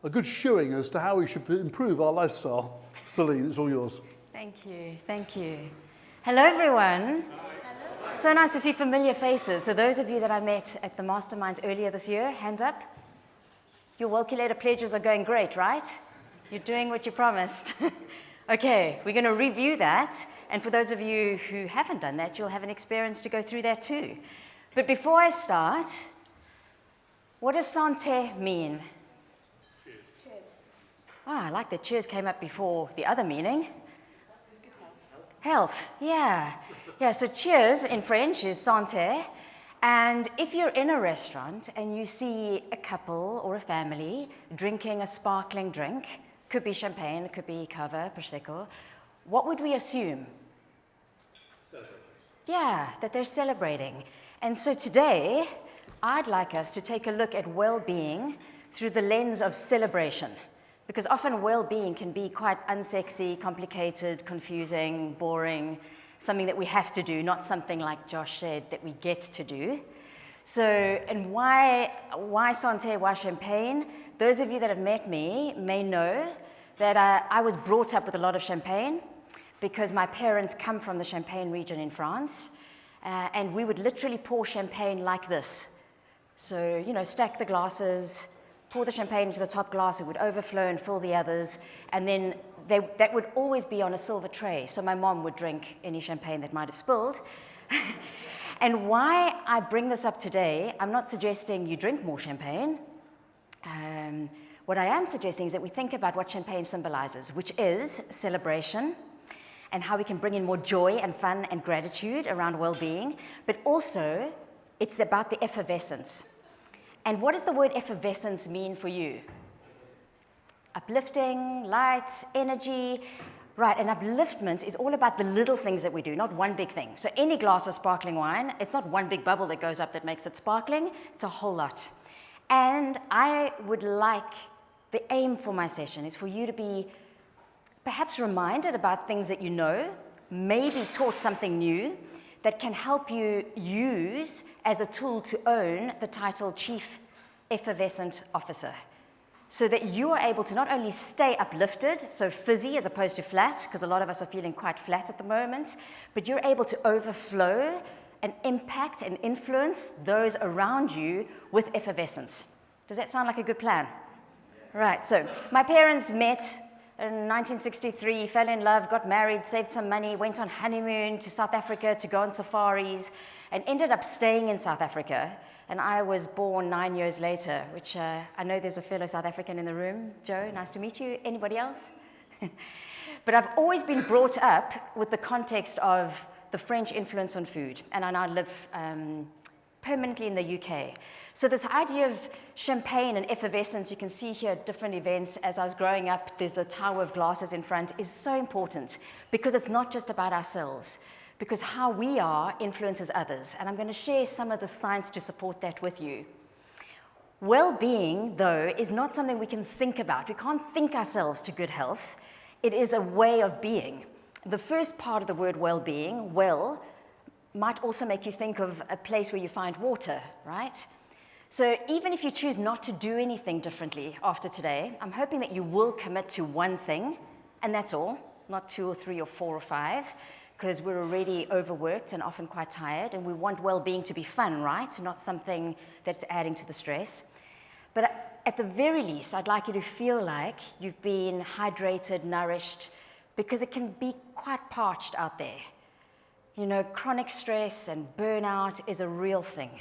a good showing as to how we should improve our lifestyle. Celynn, it's all yours. Thank you, thank you. Hello, everyone. Hello. So nice to see familiar faces. So those of you that I met at the masterminds earlier this year, hands up. Your Welculator pledges are going great, right? You're doing what you promised. Okay, we're going to review that. And for those of you who haven't done that, you'll have an experience to go through that too. But before I start, what does santé mean? Cheers. Cheers. Oh, I like that cheers came up before the other meaning. Health, yeah. Yeah, so cheers in French is santé. And if you're in a restaurant and you see a couple or a family drinking a sparkling drink, could be champagne, could be cava, prosecco, what would we assume? Celebration. Yeah, that they're celebrating. And so today, I'd like us to take a look at well-being through the lens of celebration. Because often well-being can be quite unsexy, complicated, confusing, boring, something that we have to do, not something like Josh said that we get to do. So, and why santé, why champagne? Those of you that have met me may know that I was brought up with a lot of champagne because my parents come from the Champagne region in France, and we would literally pour champagne like this. So, you know, stack the glasses, pour the champagne into the top glass, it would overflow and fill the others, and then that would always be on a silver tray, so my mom would drink any champagne that might have spilled. And why I bring this up today, I'm not suggesting you drink more champagne. What I am suggesting is that we think about what champagne symbolizes, which is celebration, and how we can bring in more joy and fun and gratitude around well-being, but also it's about the effervescence. And what does the word effervescence mean for you? Uplifting, light, energy. Right, and upliftment is all about the little things that we do, not one big thing. So any glass of sparkling wine, it's not one big bubble that goes up that makes it sparkling, it's a whole lot. And I would like, the aim for my session is for you to be perhaps reminded about things that you know, maybe taught something new, that can help you use as a tool to own the title Chief Effervescent Officer. So that you are able to not only stay uplifted, so fizzy as opposed to flat, because a lot of us are feeling quite flat at the moment, but you're able to overflow and impact and influence those around you with effervescence. Does that sound like a good plan? Right, so my parents met in 1963, fell in love, got married, saved some money, went on honeymoon to South Africa to go on safaris, and ended up staying in South Africa. And I was born 9 years later, which I know there's a fellow South African in the room. Joe, nice to meet you. Anybody else? But I've always been brought up with the context of the French influence on food, and I now live permanently in the UK. So this idea of champagne and effervescence, you can see here at different events as I was growing up, there's the tower of glasses in front, is so important because it's not just about ourselves, because how we are influences others. And I'm going to share some of the science to support that with you. Well-being, though, is not something we can think about. We can't think ourselves to good health. It is a way of being. The first part of the word well-being, well, might also make you think of a place where you find water, right? So even if you choose not to do anything differently after today, I'm hoping that you will commit to one thing, and that's all, not 2 or 3 or 4 or 5, because we're already overworked and often quite tired, and we want well-being to be fun, right? Not something that's adding to the stress. But at the very least, I'd like you to feel like you've been hydrated, nourished, because it can be quite parched out there. You know, chronic stress and burnout is a real thing,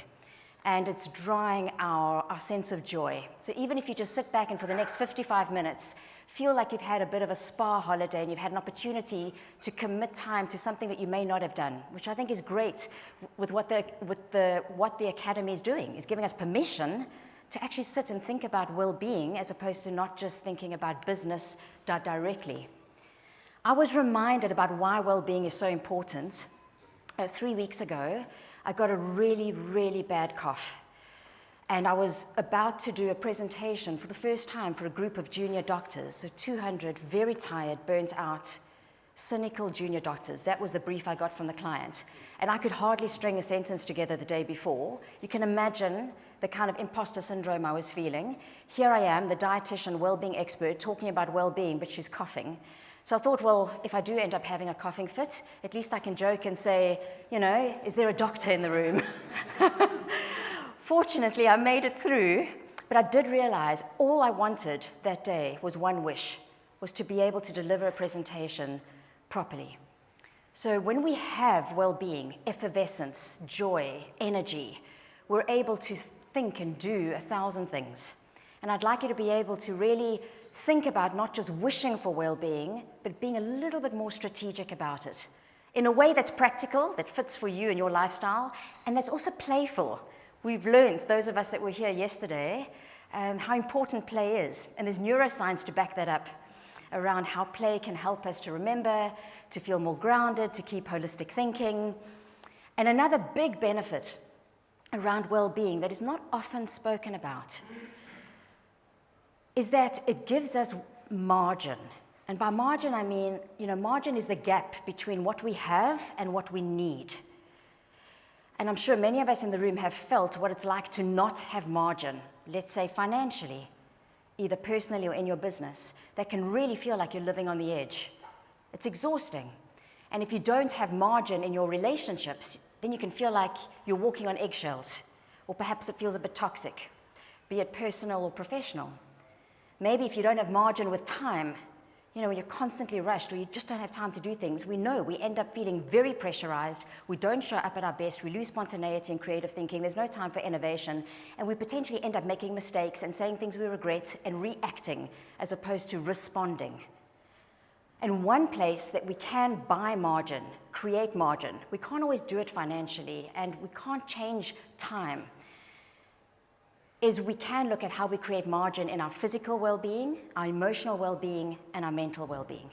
and it's drawing our sense of joy. So even if you just sit back and for the next 55 minutes, feel like you've had a bit of a spa holiday and you've had an opportunity to commit time to something that you may not have done, which I think is great with what the Academy is doing, is giving us permission to actually sit and think about well-being as opposed to not just thinking about business directly. I was reminded about why well-being is so important. 3 weeks ago, I got a really, really bad cough. And I was about to do a presentation for the first time for a group of junior doctors, so 200 very tired, burnt out, cynical junior doctors. That was the brief I got from the client. And I could hardly string a sentence together the day before. You can imagine the kind of imposter syndrome I was feeling. Here I am, the dietitian, well-being expert, talking about well-being, but she's coughing. So I thought, well, if I do end up having a coughing fit, at least I can joke and say, you know, is there a doctor in the room? Fortunately, I made it through, but I did realize all I wanted that day was one wish, was to be able to deliver a presentation properly. So when we have well-being, effervescence, joy, energy, we're able to think and do 1,000 things. And I'd like you to be able to really think about not just wishing for well-being, but being a little bit more strategic about it in a way that's practical, that fits for you and your lifestyle, and that's also playful. We've learned, those of us that were here yesterday, how important play is. And there's neuroscience to back that up around how play can help us to remember, to feel more grounded, to keep holistic thinking. And another big benefit around well-being that is not often spoken about is that it gives us margin. And by margin, I mean, margin is the gap between what we have and what we need. And I'm sure many of us in the room have felt what it's like to not have margin, let's say financially, either personally or in your business. That can really feel like you're living on the edge. It's exhausting. And if you don't have margin in your relationships, then you can feel like you're walking on eggshells, or perhaps it feels a bit toxic, be it personal or professional. Maybe if you don't have margin with time, when you're constantly rushed or you just don't have time to do things, we know we end up feeling very pressurized, we don't show up at our best, we lose spontaneity and creative thinking, there's no time for innovation, and we potentially end up making mistakes and saying things we regret and reacting as opposed to responding. And one place that we can buy margin, create margin, we can't always do it financially and we can't change time, is we can look at how we create margin in our physical well-being, our emotional well-being, and our mental well-being.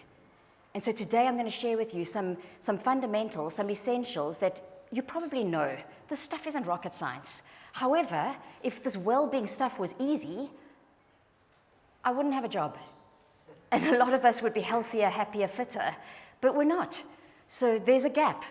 And so today I'm going to share with you some fundamentals, some essentials that you probably know. This stuff isn't rocket science. However, if this well-being stuff was easy, I wouldn't have a job. And a lot of us would be healthier, happier, fitter, but we're not. So there's a gap.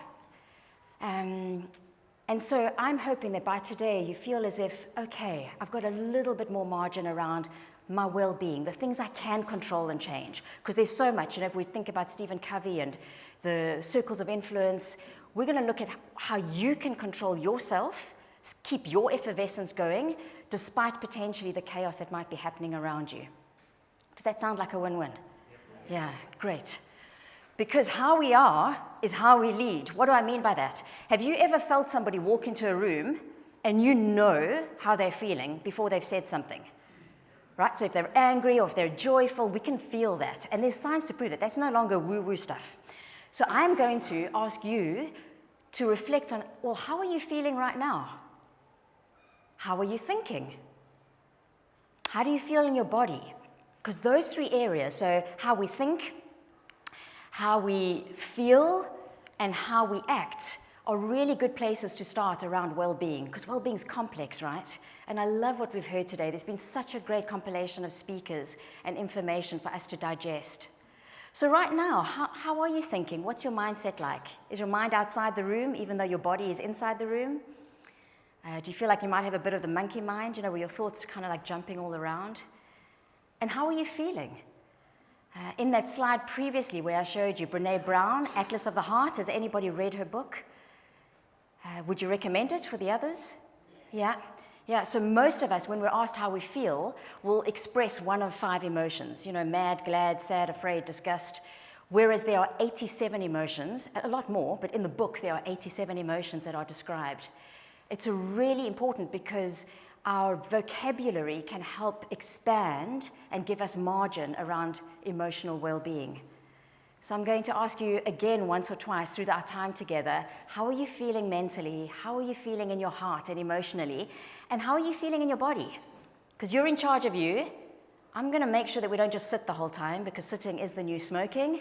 And so I'm hoping that by today you feel as if, okay, I've got a little bit more margin around my well-being, the things I can control and change. Because there's so much, if we think about Stephen Covey and the circles of influence, we're going to look at how you can control yourself, keep your effervescence going, despite potentially the chaos that might be happening around you. Does that sound like a win-win? Yeah, great. Because how we are is how we lead. What do I mean by that? Have you ever felt somebody walk into a room and you know how they're feeling before they've said something? Right? So if they're angry or if they're joyful, we can feel that. And there's science to prove it. That's no longer woo-woo stuff. So I'm going to ask you to reflect on, well, how are you feeling right now? How are you thinking? How do you feel in your body? Because those three areas, so how we think, how we feel, and how we act, are really good places to start around well-being, because well-being is complex, right? And I love what we've heard today. There's been such a great compilation of speakers and information for us to digest. So right now, how are you thinking? What's your mindset like? Is your mind outside the room, even though your body is inside the room? Do you feel like you might have a bit of the monkey mind, where your thoughts are kind of like jumping all around? And how are you feeling? In that slide previously where I showed you Brené Brown, Atlas of the Heart, has anybody read her book? Would you recommend it for the others? Yeah? Yeah, so most of us, when we're asked how we feel, will express one of 5 emotions, mad, glad, sad, afraid, disgust, whereas there are 87 emotions, a lot more, but in the book there are 87 emotions that are described. It's really important because our vocabulary can help expand and give us margin around emotional well-being. So I'm going to ask you again once or twice through our time together, how are you feeling mentally? How are you feeling in your heart and emotionally? And how are you feeling in your body? Because you're in charge of you. I'm going to make sure that we don't just sit the whole time, because sitting is the new smoking.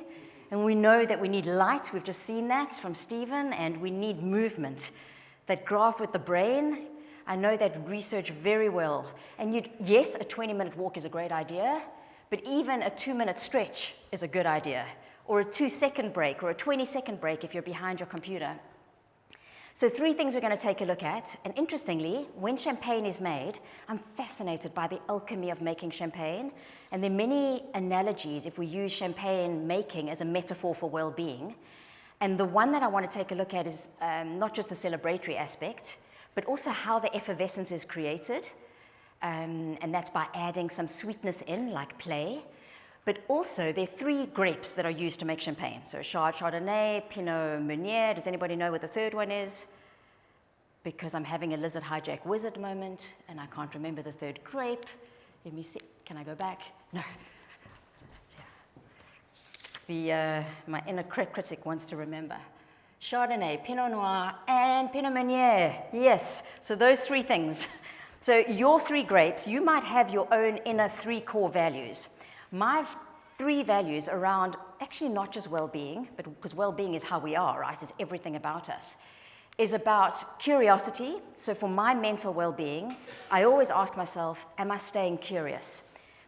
And we know that we need light. We've just seen that from Stephen. And we need movement. That graph with the brain, I know that research very well. And yes, a 20-minute walk is a great idea, but even a 2-minute stretch is a good idea, or a 2-second break, or a 20-second break if you're behind your computer. So 3 things we're going to take a look at. And interestingly, when champagne is made, I'm fascinated by the alchemy of making champagne. And there are many analogies if we use champagne making as a metaphor for well-being. And the one that I want to take a look at is not just the celebratory aspect, but also how the effervescence is created. And that's by adding some sweetness in, like play. But also, there are 3 grapes that are used to make champagne. So Chardonnay, Pinot Meunier. Does anybody know what the third one is? Because I'm having a lizard hijack wizard moment, and I can't remember the third grape. Let me see. Can I go back? No. My inner critic wants to remember. Chardonnay, Pinot Noir, and Pinot Meunier. Yes, so those 3 things. So your 3 grapes, you might have your own inner 3 core values. My 3 values around, actually not just well-being, but because well-being is how we are, right? It's everything about us, is about curiosity. So for my mental well-being, I always ask myself, am I staying curious?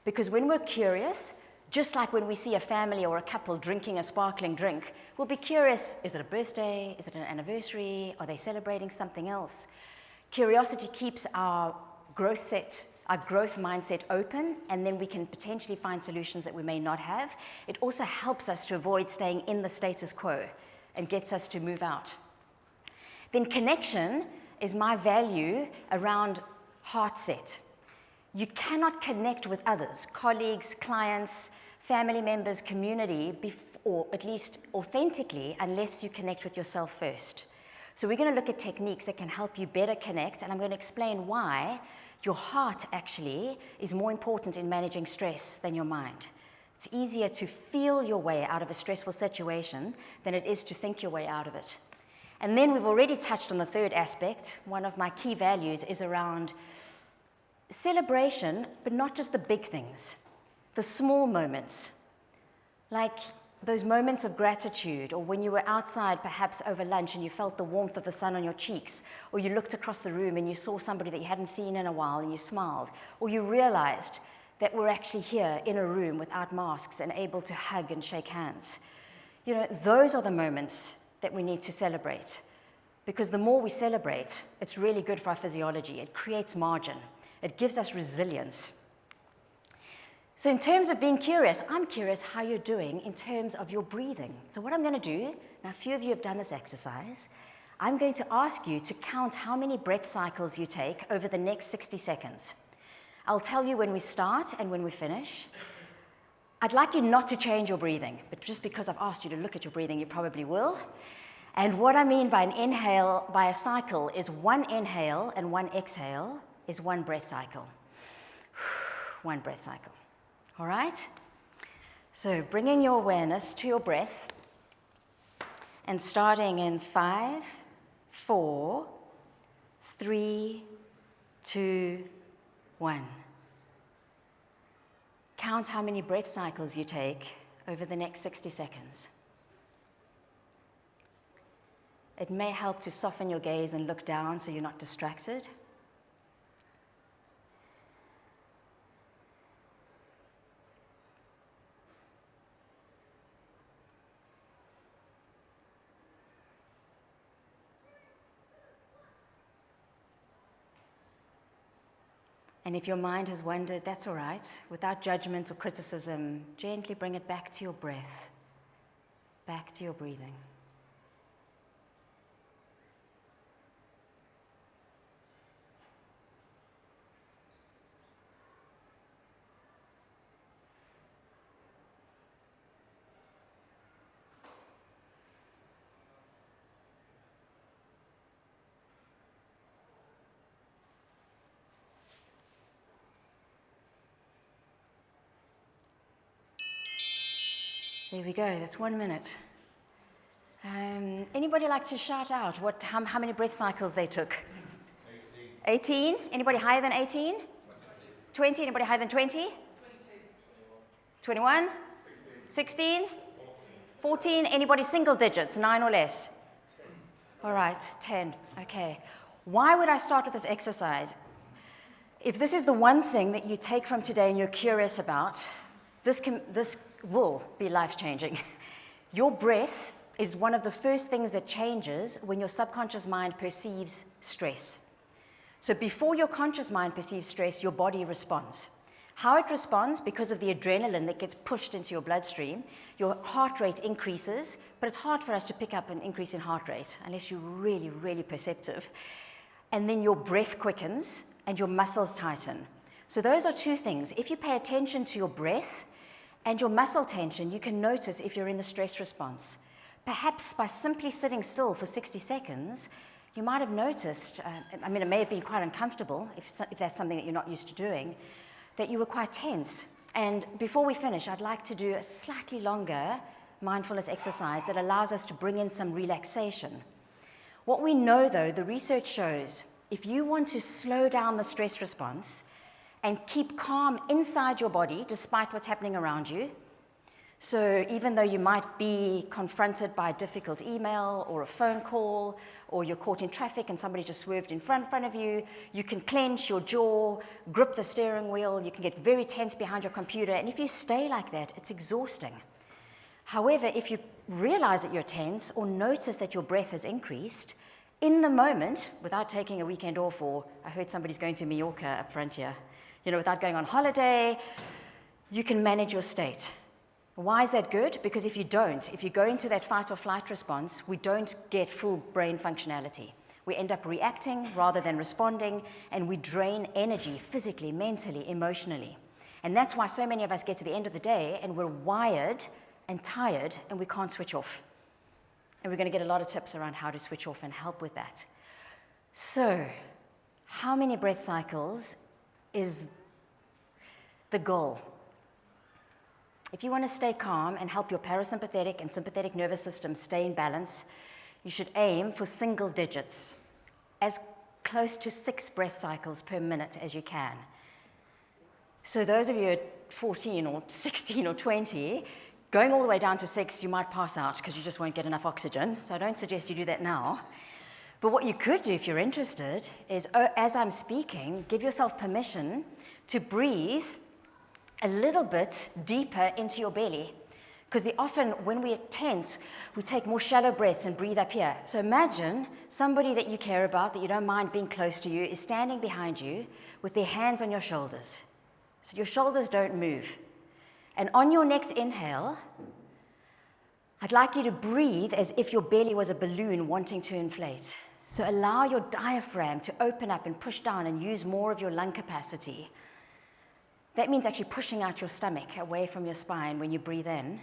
Because when we're curious, just like when we see a family or a couple drinking a sparkling drink, we'll be curious, is it a birthday? Is it an anniversary? Are they celebrating something else? Curiosity keeps our growth mindset open, and then we can potentially find solutions that we may not have. It also helps us to avoid staying in the status quo and gets us to move out. Then connection is my value around heart set. You cannot connect with others, colleagues, clients, family members, community, or at least authentically, unless you connect with yourself first. So we're going to look at techniques that can help you better connect, and I'm going to explain why your heart actually is more important in managing stress than your mind. It's easier to feel your way out of a stressful situation than it is to think your way out of it. And then we've already touched on the third aspect. One of my key values is around celebration, but not just the big things, the small moments, like those moments of gratitude, or when you were outside perhaps over lunch and you felt the warmth of the sun on your cheeks, or you looked across the room and you saw somebody that you hadn't seen in a while and you smiled, or you realized that we're actually here in a room without masks and able to hug and shake hands. You know, those are the moments that we need to celebrate, because the more we celebrate, it's really good for our physiology. It creates margin. It gives us resilience. So in terms of being curious, I'm curious how you're doing in terms of your breathing. So what I'm going to do, now a few of you have done this exercise, I'm going to ask you to count how many breath cycles you take over the next 60 seconds. I'll tell you when we start and when we finish. I'd like you not to change your breathing, but just because I've asked you to look at your breathing, you probably will. And what I mean by an inhale, by a cycle, is 1 inhale and 1 exhale is 1 breath cycle. 1 breath cycle. All right? So bringing your awareness to your breath and starting in 5, 4, 3, 2, 1. Count how many breath cycles you take over the next 60 seconds. It may help to soften your gaze and look down so you're not distracted. And if your mind has wandered, that's all right. Without judgment or criticism, gently bring it back to your breath, back to your breathing. There we go, that's 1 minute. Anybody like to shout out how many breath cycles they took? 18. 18? Anybody higher than 18? 20. Anybody higher than 20? 22. 21? 16? 14. Anybody single digits, 9 or less? 10. All right, 10. Okay. Why would I start with this exercise? If this is the one thing that you take from today and you're curious about, this will be life-changing. Your breath is one of the first things that changes when your subconscious mind perceives stress. So before your conscious mind perceives stress, your body responds. How it responds, because of the adrenaline that gets pushed into your bloodstream, your heart rate increases, but it's hard for us to pick up an increase in heart rate unless you're really, really perceptive. And then your breath quickens and your muscles tighten. So those are two things. If you pay attention to your breath and your muscle tension, you can notice if you're in the stress response. Perhaps by simply sitting still for 60 seconds, you might have noticed, it may have been quite uncomfortable if that's something that you're not used to doing, that you were quite tense. And before we finish, I'd like to do a slightly longer mindfulness exercise that allows us to bring in some relaxation. What we know, though, the research shows, if you want to slow down the stress response and keep calm inside your body despite what's happening around you, so even though you might be confronted by a difficult email or a phone call, or you're caught in traffic and somebody just swerved in front of you, you can clench your jaw, grip the steering wheel, you can get very tense behind your computer, and if you stay like that, it's exhausting. However, if you realize that you're tense or notice that your breath has increased, in the moment, without taking a weekend off, or I heard somebody's going to Mallorca up front here, without going on holiday, you can manage your state. Why is that good? Because if you go into that fight or flight response, we don't get full brain functionality. We end up reacting rather than responding, and we drain energy physically, mentally, emotionally. And that's why so many of us get to the end of the day and we're wired and tired and we can't switch off. And we're going to get a lot of tips around how to switch off and help with that. So, how many breath cycles is the goal? If you want to stay calm and help your parasympathetic and sympathetic nervous system stay in balance, you should aim for single digits, as close to 6 breath cycles per minute as you can. So those of you at 14 or 16 or 20, going all the way down to 6, you might pass out because you just won't get enough oxygen. So I don't suggest you do that now. But what you could do if you're interested is, as I'm speaking, give yourself permission to breathe a little bit deeper into your belly. Because often when we're tense, we take more shallow breaths and breathe up here. So imagine somebody that you care about, that you don't mind being close to you, is standing behind you with their hands on your shoulders. So your shoulders don't move. And on your next inhale, I'd like you to breathe as if your belly was a balloon wanting to inflate. So allow your diaphragm to open up and push down and use more of your lung capacity. That means actually pushing out your stomach away from your spine when you breathe in.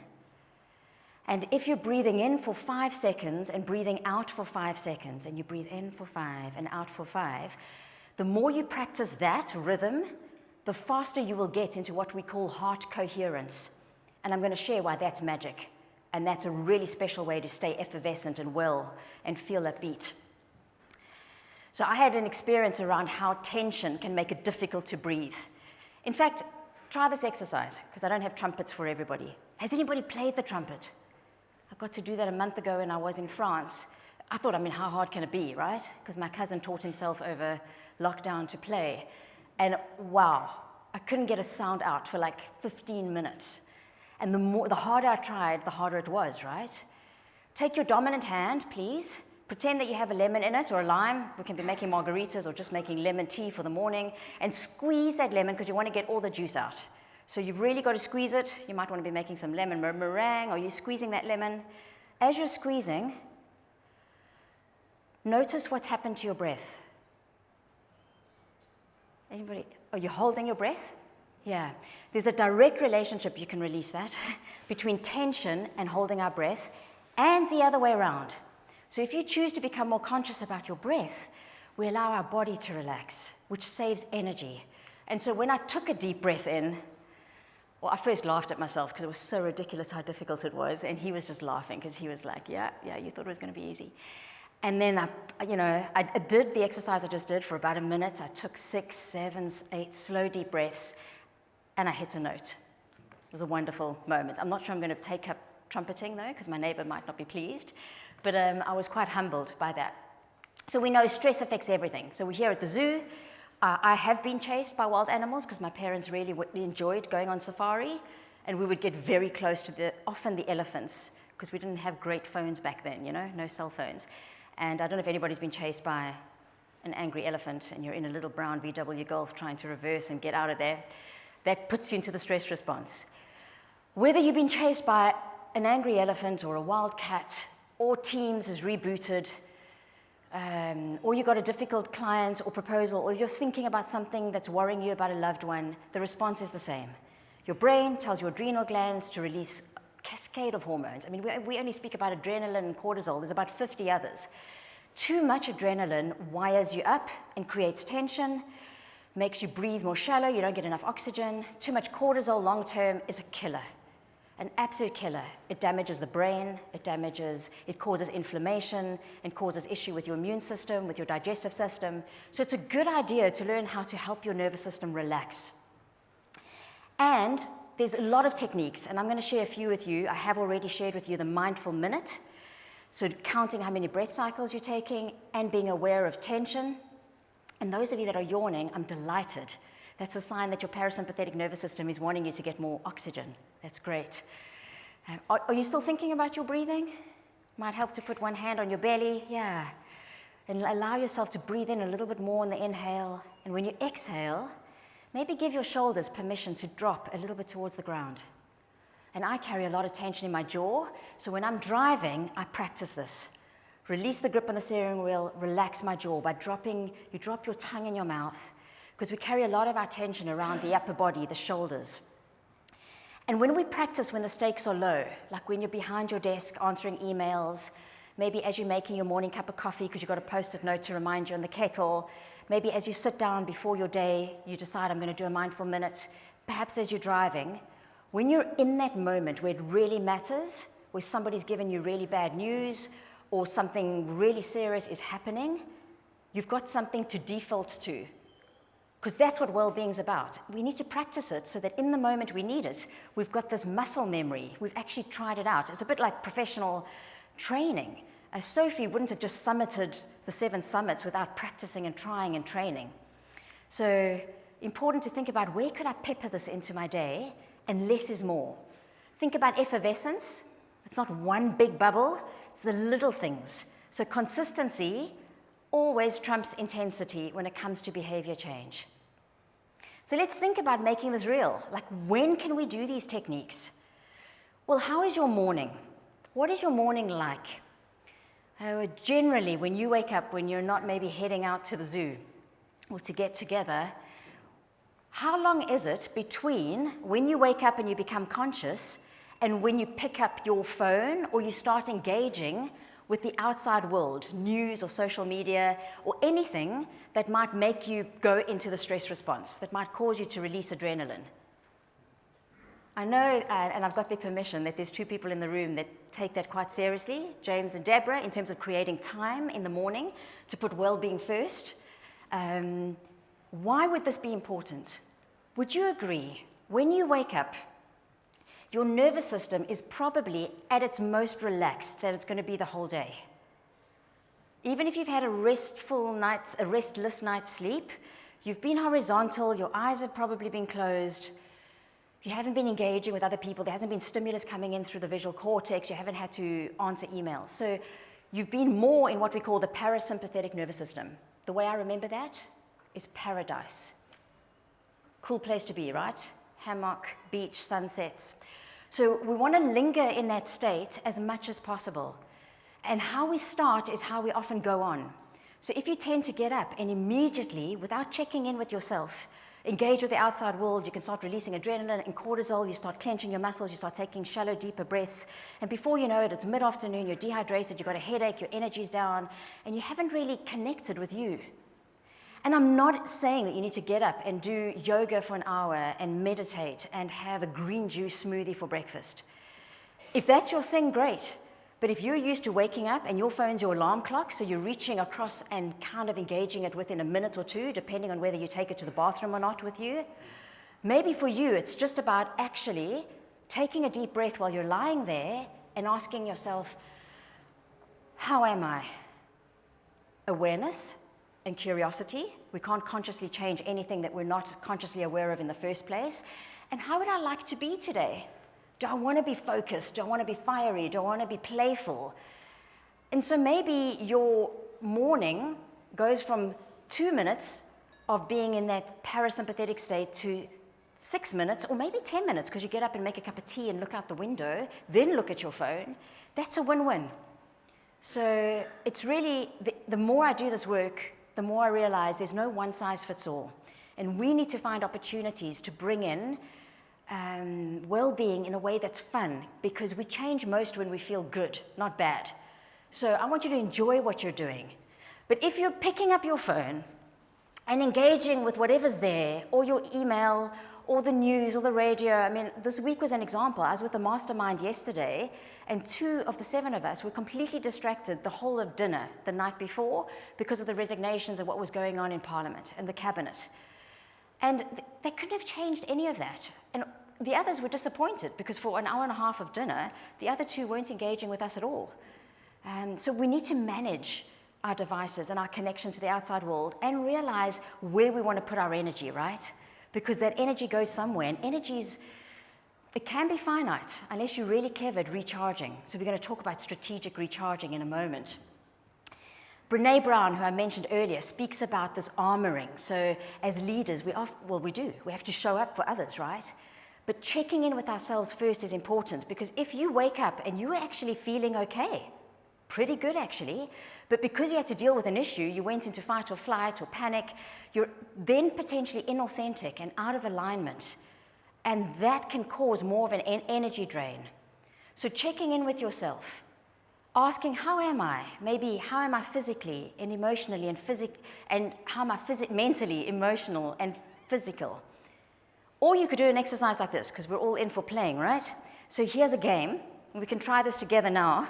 And if you're breathing in for 5 seconds and breathing out for 5 seconds, and you breathe in for 5 and out for 5, the more you practice that rhythm, the faster you will get into what we call heart coherence. And I'm going to share why that's magic. And that's a really special way to stay effervescent and well and feel that beat. So I had an experience around how tension can make it difficult to breathe. In fact, try this exercise, because I don't have trumpets for everybody. Has anybody played the trumpet? I got to do that a month ago when I was in France. I thought, how hard can it be, right? Because my cousin taught himself over lockdown to play. And wow, I couldn't get a sound out for like 15 minutes. And the harder I tried, the harder it was, right? Take your dominant hand, please. Pretend that you have a lemon in it or a lime. We can be making margaritas or just making lemon tea for the morning. And squeeze that lemon because you want to get all the juice out. So you've really got to squeeze it. You might want to be making some lemon meringue, or you're squeezing that lemon. As you're squeezing, notice what's happened to your breath. Anybody? Are you holding your breath? Yeah. There's a direct relationship, you can release that, between tension and holding our breath, and the other way around. So if you choose to become more conscious about your breath, we allow our body to relax, which saves energy. And so when I took a deep breath in, I first laughed at myself because it was so ridiculous how difficult it was, and he was just laughing because he was like, yeah, you thought it was going to be easy. And then I did the exercise I just did for about a minute. I took 6, 7, 8 slow deep breaths, and I hit a note. It was a wonderful moment. I'm not sure I'm going to take up trumpeting, though, because my neighbor might not be pleased. But I was quite humbled by that. So we know stress affects everything. So we're here at the zoo. I have been chased by wild animals because my parents really enjoyed going on safari. And we would get very close to often the elephants, because we didn't have great phones back then, you know, no cell phones. And I don't know if anybody's been chased by an angry elephant and you're in a little brown VW Golf trying to reverse and get out of there. That puts you into the stress response. Whether you've been chased by an angry elephant or a wild cat, or Teams is rebooted, or you've got a difficult client or proposal, or you're thinking about something that's worrying you about a loved one, the response is the same. Your brain tells your adrenal glands to release a cascade of hormones. I mean, we only speak about adrenaline and cortisol. There's about 50 others. Too much adrenaline wires you up and creates tension, makes you breathe more shallow, you don't get enough oxygen. Too much cortisol long-term is a killer. An absolute killer. It damages the brain, it causes inflammation, it causes issue with your immune system, with your digestive system. So it's a good idea to learn how to help your nervous system relax. And there's a lot of techniques, and I'm going to share a few with you. I have already shared with you the mindful minute, so counting how many breath cycles you're taking and being aware of tension. And those of you that are yawning, I'm delighted. That's a sign that your parasympathetic nervous system is wanting you to get more oxygen. That's great. Are you still thinking about your breathing? Might help to put one hand on your belly, yeah. And allow yourself to breathe in a little bit more on the inhale. And when you exhale, maybe give your shoulders permission to drop a little bit towards the ground. And I carry a lot of tension in my jaw, so when I'm driving, I practice this. Release the grip on the steering wheel, relax my jaw by you drop your tongue in your mouth, because we carry a lot of our tension around the upper body, the shoulders. And when we practice when the stakes are low, like when you're behind your desk answering emails, maybe as you're making your morning cup of coffee because you've got a Post-it note to remind you on the kettle, maybe as you sit down before your day, you decide I'm going to do a mindful minute, perhaps as you're driving, when you're in that moment where it really matters, where somebody's given you really bad news or something really serious is happening, you've got something to default to. Because that's what well-being's about. We need to practice it so that in the moment we need it, we've got this muscle memory. We've actually tried it out. It's a bit like professional training. Sophie wouldn't have just summited the 7 summits without practicing and trying and training. So important to think about, where could I pepper this into my day? And less is more. Think about effervescence. It's not one big bubble. It's the little things. So consistency always trumps intensity when it comes to behavior change. So let's think about making this real. Like, when can we do these techniques? Well, how is your morning? What is your morning like? Generally, when you wake up, when you're not maybe heading out to the zoo or to get together, how long is it between when you wake up and you become conscious and when you pick up your phone or you start engaging with the outside world, news or social media, or anything that might make you go into the stress response, that might cause you to release adrenaline? I know, and I've got their permission, that there's 2 people in the room that take that quite seriously, James and Deborah, in terms of creating time in the morning to put well-being first. Why would this be important? Would you agree, when you wake up, your nervous system is probably at its most relaxed that it's going to be the whole day. Even if you've had a restless night's sleep, you've been horizontal, your eyes have probably been closed, you haven't been engaging with other people, there hasn't been stimulus coming in through the visual cortex, you haven't had to answer emails. So you've been more in what we call the parasympathetic nervous system. The way I remember that is paradise. Cool place to be, right? Hammock, beach, sunsets. So we want to linger in that state as much as possible. And how we start is how we often go on. So if you tend to get up and immediately, without checking in with yourself, engage with the outside world, you can start releasing adrenaline and cortisol, you start clenching your muscles, you start taking shallow, deeper breaths, and before you know it, it's mid-afternoon, you're dehydrated, you've got a headache, your energy's down, and you haven't really connected with you. And I'm not saying that you need to get up and do yoga for an hour and meditate and have a green juice smoothie for breakfast. If that's your thing, great. But if you're used to waking up and your phone's your alarm clock, so you're reaching across and kind of engaging it within a minute or 2, depending on whether you take it to the bathroom or not with you, maybe for you it's just about actually taking a deep breath while you're lying there and asking yourself, how am I? Awareness and curiosity. We can't consciously change anything that we're not consciously aware of in the first place. And how would I like to be today? Do I want to be focused? Do I want to be fiery? Do I want to be playful? And so maybe your morning goes from 2 minutes of being in that parasympathetic state to 6 minutes, or maybe 10 minutes, because you get up and make a cup of tea and look out the window, then look at your phone. That's a win-win. So it's really, the more I do this work, the more I realize there's no one size fits all. And we need to find opportunities to bring in well-being in a way that's fun, because we change most when we feel good, not bad. So I want you to enjoy what you're doing. But if you're picking up your phone and engaging with whatever's there, or your email, or the news, or the radio, I mean, this week was an example. I was with the mastermind yesterday, and 2 of the 7 of us were completely distracted the whole of dinner the night before because of the resignations and what was going on in Parliament and the cabinet. And they couldn't have changed any of that. And the others were disappointed because for an hour and a half of dinner, the other 2 weren't engaging with us at all. So we need to manage our devices and our connection to the outside world and realize where we want to put our energy, right? Because that energy goes somewhere, and it can be finite unless you're really clever at recharging. So we're going to talk about strategic recharging in a moment. Brené Brown, who I mentioned earlier, speaks about this armoring. So as leaders, we have to show up for others, right? But checking in with ourselves first is important, because if you wake up and you're actually feeling okay, pretty good actually, but because you had to deal with an issue, you went into fight or flight or panic, you're then potentially inauthentic and out of alignment. And that can cause more of an energy drain. So checking in with yourself, asking, how am I? Maybe, how am I physically and emotionally and how am I mentally, emotional, and physical? Or you could do an exercise like this, because we're all in for playing, right? So here's a game. We can try this together now.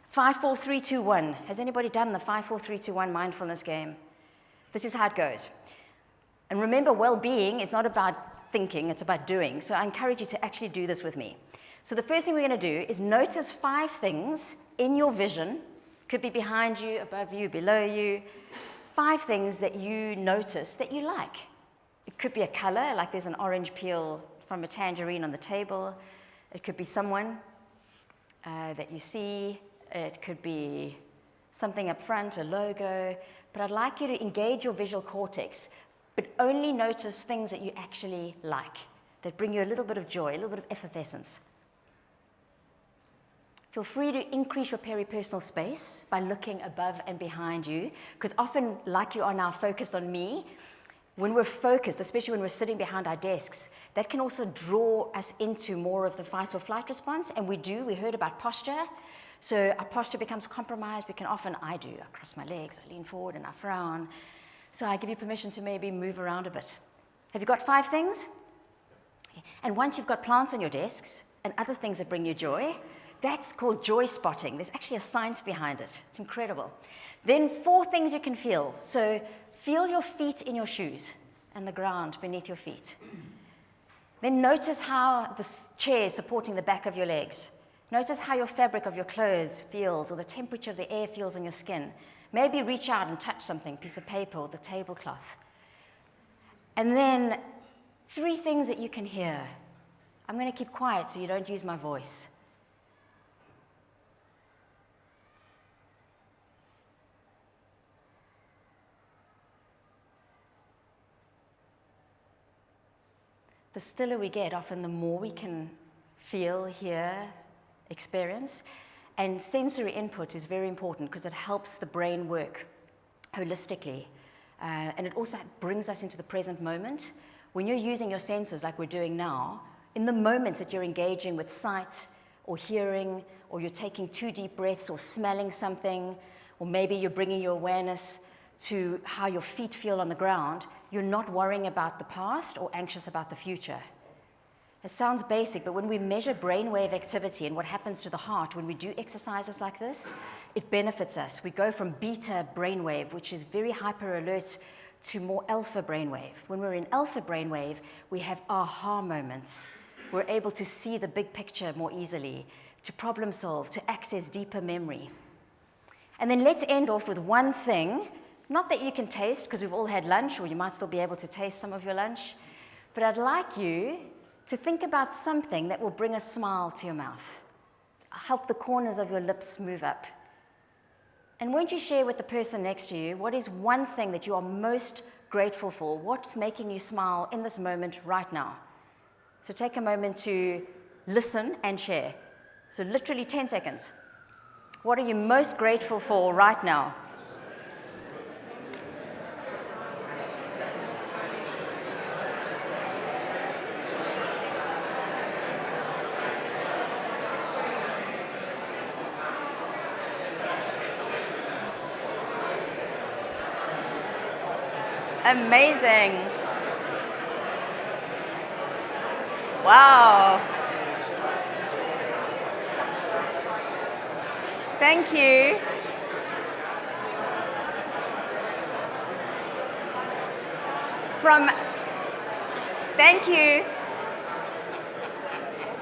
5, 4, 3, 2, 1. Has anybody done the 5, 4, 3, 2, 1 mindfulness game? This is how it goes. And remember, well-being is not about thinking, it's about doing. So I encourage you to actually do this with me. So the first thing we're going to do is notice 5 things in your vision. Could be behind you, above you, below you. 5 things that you notice that you like. It could be a color, like there's an orange peel from a tangerine on the table. It could be someone that you see. It could be something up front, a logo. But I'd like you to engage your visual cortex, but only notice things that you actually like, that bring you a little bit of joy, a little bit of effervescence. Feel free to increase your peripersonal space by looking above and behind you, because often, like you are now focused on me, when we're focused, especially when we're sitting behind our desks, that can also draw us into more of the fight or flight response, and we heard about posture. So our posture becomes compromised. I cross my legs, I lean forward, and I frown. So I give you permission to maybe move around a bit. Have you got 5 things? And once you've got plants on your desks and other things that bring you joy, that's called joy spotting. There's actually a science behind it. It's incredible. Then 4 things you can feel. So feel your feet in your shoes and the ground beneath your feet. Then notice how the chair is supporting the back of your legs. Notice how your fabric of your clothes feels, or the temperature of the air feels on your skin. Maybe reach out and touch something, piece of paper or the tablecloth. And then 3 things that you can hear. I'm going to keep quiet so you don't use my voice. The stiller we get, often the more we can feel, hear, experience. And sensory input is very important because it helps the brain work holistically. And it also brings us into the present moment. When you're using your senses like we're doing now, in the moments that you're engaging with sight or hearing, or you're taking 2 deep breaths or smelling something, or maybe you're bringing your awareness to how your feet feel on the ground, you're not worrying about the past or anxious about the future. It sounds basic, but when we measure brainwave activity and what happens to the heart when we do exercises like this, it benefits us. We go from beta brainwave, which is very hyper alert, to more alpha brainwave. When we're in alpha brainwave, we have aha moments. We're able to see the big picture more easily, to problem solve, to access deeper memory. And then let's end off with one thing, not that you can taste, because we've all had lunch, or you might still be able to taste some of your lunch, but I'd like you to think about something that will bring a smile to your mouth, help the corners of your lips move up. And won't you share with the person next to you what is one thing that you are most grateful for? What's making you smile in this moment right now? So take a moment to listen and share. So literally 10 seconds. What are you most grateful for right now? Amazing. Wow. Thank you. Thank you.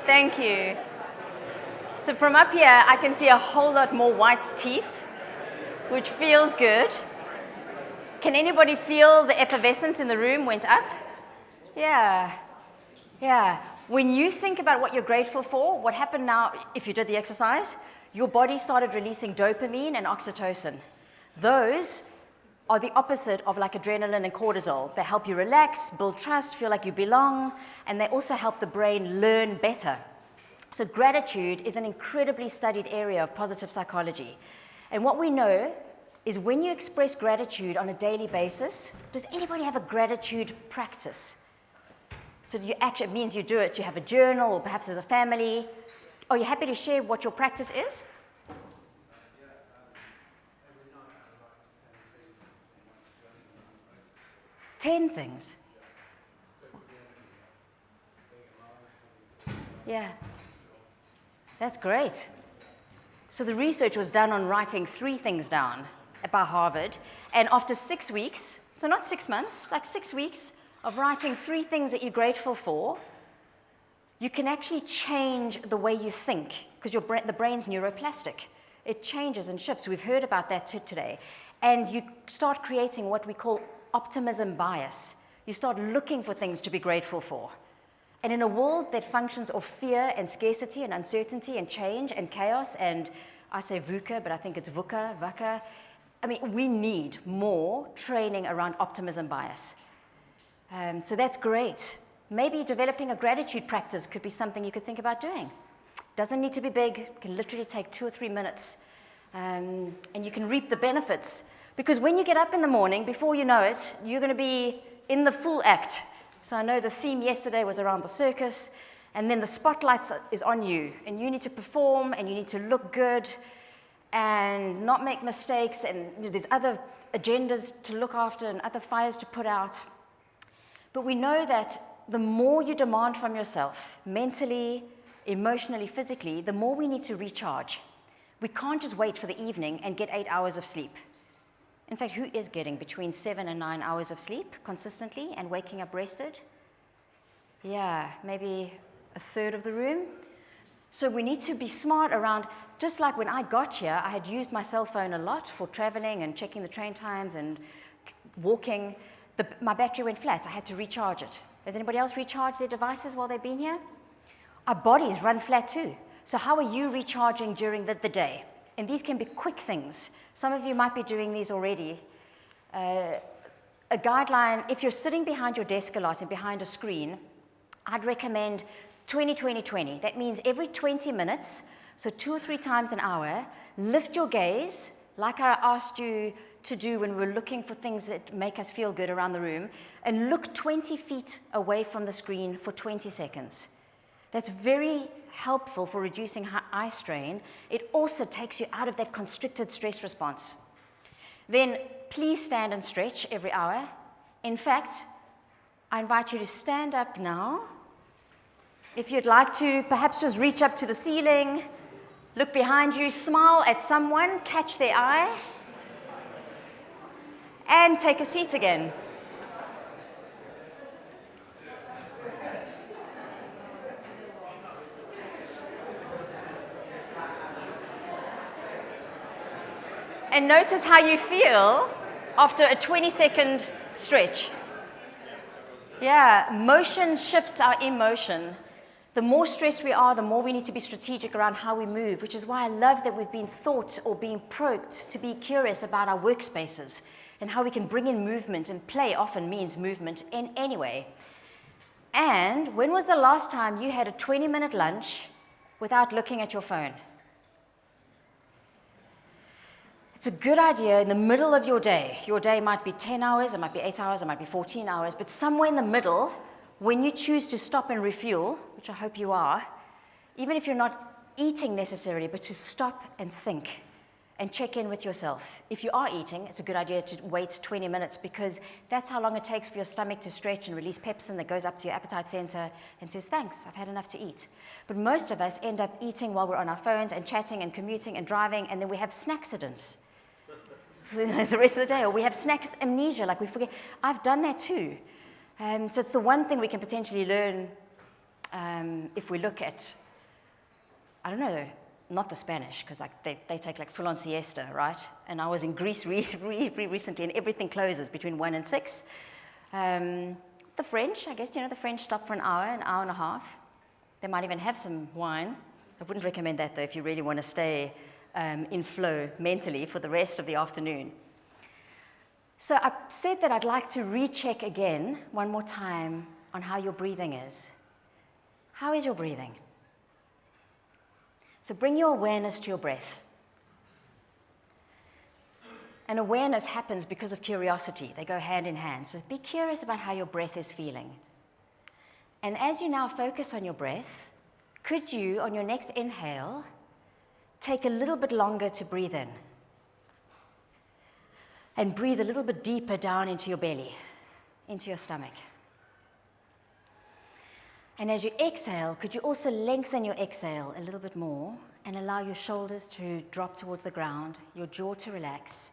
Thank you. So from up here, I can see a whole lot more white teeth, which feels good. Can anybody feel the effervescence in the room went up? Yeah. Yeah. When you think about what you're grateful for, what happened now, if you did the exercise, your body started releasing dopamine and oxytocin. Those are the opposite of like adrenaline and cortisol. They help you relax, build trust, feel like you belong, and they also help the brain learn better. So gratitude is an incredibly studied area of positive psychology. And what we know is when you express gratitude on a daily basis, does anybody have a gratitude practice? So it means you do it, you have a journal, or perhaps as a family. Are you happy to share what your practice is? 10 things. Yeah. That's great. So the research was done on writing 3 things down by Harvard, and after 6 weeks, so not 6 months, like 6 weeks of writing 3 things that you're grateful for, you can actually change the way you think, because the brain's neuroplastic. It changes and shifts. We've heard about that today. And you start creating what we call optimism bias. You start looking for things to be grateful for. And in a world that functions of fear and scarcity and uncertainty and change and chaos, and I say VUCA, but I think it's VUCA, I mean, we need more training around optimism bias. So that's great. Maybe developing a gratitude practice could be something you could think about doing. Doesn't need to be big. It can literally take 2 or 3 minutes. And you can reap the benefits. Because when you get up in the morning, before you know it, you're going to be in the full act. So I know the theme yesterday was around the circus, and then the spotlight is on you, and you need to perform, and you need to look good, and not make mistakes, and there's other agendas to look after and other fires to put out. But we know that the more you demand from yourself, mentally, emotionally, physically, the more we need to recharge. We can't just wait for the evening and get 8 hours of sleep. In fact, who is getting between 7 and 9 hours of sleep consistently and waking up rested? Yeah, maybe a third of the room. So we need to be smart around, just like when I got here, I had used my cell phone a lot for traveling and checking the train times and walking. My battery went flat. I had to recharge it. Has anybody else recharged their devices while they've been here? Our bodies run flat too. So how are you recharging during the day? And these can be quick things. Some of you might be doing these already. A guideline, if you're sitting behind your desk a lot and behind a screen, I'd recommend 20-20-20. That means every 20 minutes, so 2 or 3 times an hour, lift your gaze, like I asked you to do when we were looking for things that make us feel good around the room, and look 20 feet away from the screen for 20 seconds. That's very helpful for reducing eye strain. It also takes you out of that constricted stress response. Then please stand and stretch every hour. In fact, I invite you to stand up now. If you'd like to, perhaps just reach up to the ceiling, look behind you, smile at someone, catch their eye, and take a seat again. And notice how you feel after a 20-second stretch. Yeah, motion shifts our emotion. The more stressed we are, the more we need to be strategic around how we move, which is why I love that we've been taught or being provoked to be curious about our workspaces and how we can bring in movement, and play often means movement in any way. And when was the last time you had a 20-minute lunch without looking at your phone? It's a good idea in the middle of your day. Your day might be 10 hours, it might be 8 hours, it might be 14 hours, but somewhere in the middle, when you choose to stop and refuel, which I hope you are, even if you're not eating necessarily, but to stop and think and check in with yourself. If you are eating, it's a good idea to wait 20 minutes, because that's how long it takes for your stomach to stretch and release pepsin that goes up to your appetite center and says, thanks, I've had enough to eat. But most of us end up eating while we're on our phones and chatting and commuting and driving, and then we have snackcidents the rest of the day, or we have snack amnesia, like we forget. I've done that too. So it's the one thing we can potentially learn if we look at, I don't know, not the Spanish, because like they take like full-on siesta, right? And I was in Greece recently, and everything closes between 1 and 6. The French, I guess, the French stop for an hour and a half. They might even have some wine. I wouldn't recommend that, though, if you really want to stay in flow mentally for the rest of the afternoon. So I said that I'd like to recheck again one more time on how your breathing is. How is your breathing? So bring your awareness to your breath. And awareness happens because of curiosity. They go hand in hand. So be curious about how your breath is feeling. And as you now focus on your breath, could you, on your next inhale, take a little bit longer to breathe in? And breathe a little bit deeper down into your belly, into your stomach. And as you exhale, could you also lengthen your exhale a little bit more and allow your shoulders to drop towards the ground, your jaw to relax.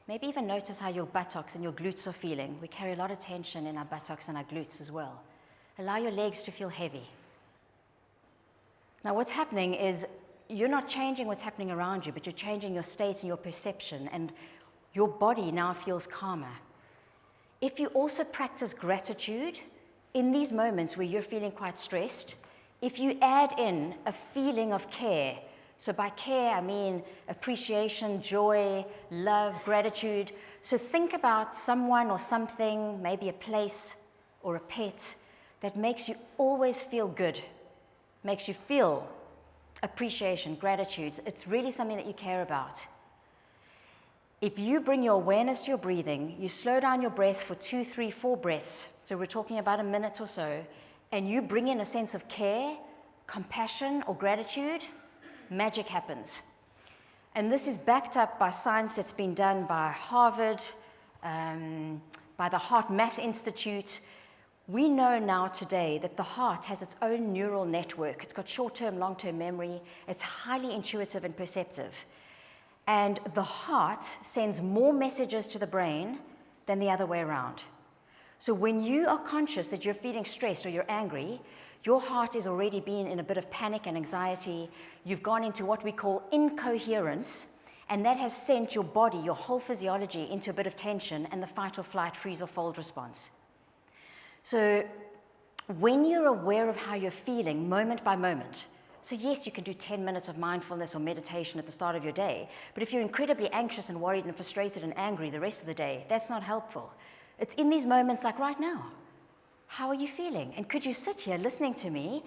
Maybe even notice how your buttocks and your glutes are feeling. We carry a lot of tension in our buttocks and our glutes as well. Allow your legs to feel heavy. Now what's happening is you're not changing what's happening around you, but you're changing your state and your perception, and your body now feels calmer. If you also practice gratitude in these moments where you're feeling quite stressed, if you add in a feeling of care, so by care I mean appreciation, joy, love, gratitude. So think about someone or something, maybe a place or a pet, that makes you always feel good, makes you feel appreciation, gratitude. It's really something that you care about. If you bring your awareness to your breathing, you slow down your breath for 2, 3, 4 breaths, so we're talking about a minute or so, and you bring in a sense of care, compassion, or gratitude, magic happens. And this is backed up by science that's been done by Harvard, by the Heart Math Institute. We know now today that the heart has its own neural network. It's got short-term, long-term memory. It's highly intuitive and perceptive. And the heart sends more messages to the brain than the other way around. So when you are conscious that you're feeling stressed or you're angry, your heart is already been in a bit of panic and anxiety. You've gone into what we call incoherence, and that has sent your body, your whole physiology, into a bit of tension and the fight or flight, freeze or fold response. So when you're aware of how you're feeling moment by moment, so yes, you can do 10 minutes of mindfulness or meditation at the start of your day, but if you're incredibly anxious and worried and frustrated and angry the rest of the day, that's not helpful. It's in these moments like right now. How are you feeling? And could you sit here listening to me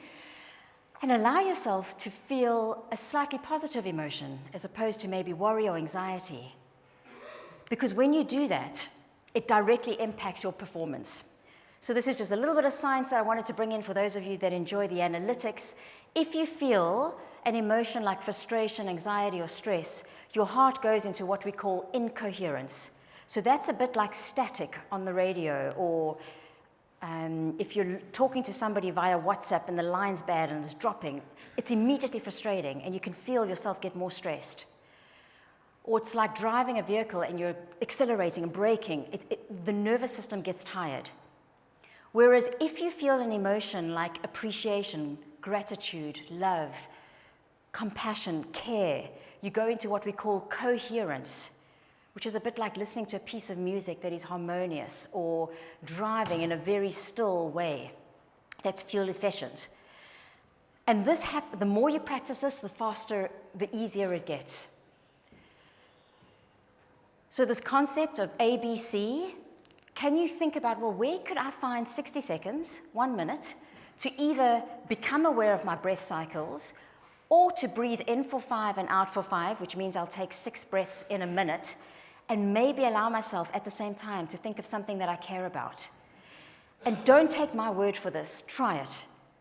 and allow yourself to feel a slightly positive emotion as opposed to maybe worry or anxiety? Because when you do that, it directly impacts your performance. So this is just a little bit of science that I wanted to bring in for those of you that enjoy the analytics. If you feel an emotion like frustration, anxiety, or stress, your heart goes into what we call incoherence. So that's a bit like static on the radio, or if you're talking to somebody via WhatsApp and the line's bad and it's dropping, it's immediately frustrating and you can feel yourself get more stressed. Or it's like driving a vehicle and you're accelerating and braking. The nervous system gets tired. Whereas if you feel an emotion like appreciation, gratitude, love, compassion, care, you go into what we call coherence, which is a bit like listening to a piece of music that is harmonious or driving in a very still way that's fuel efficient. And this the more you practice this, the faster, the easier it gets. So this concept of ABC, can you think about, well, where could I find 60 seconds, 1 minute, to either become aware of my breath cycles or to breathe in for 5 and out for 5, which means I'll take 6 breaths in a minute, and maybe allow myself at the same time to think of something that I care about. And don't take my word for this, try it.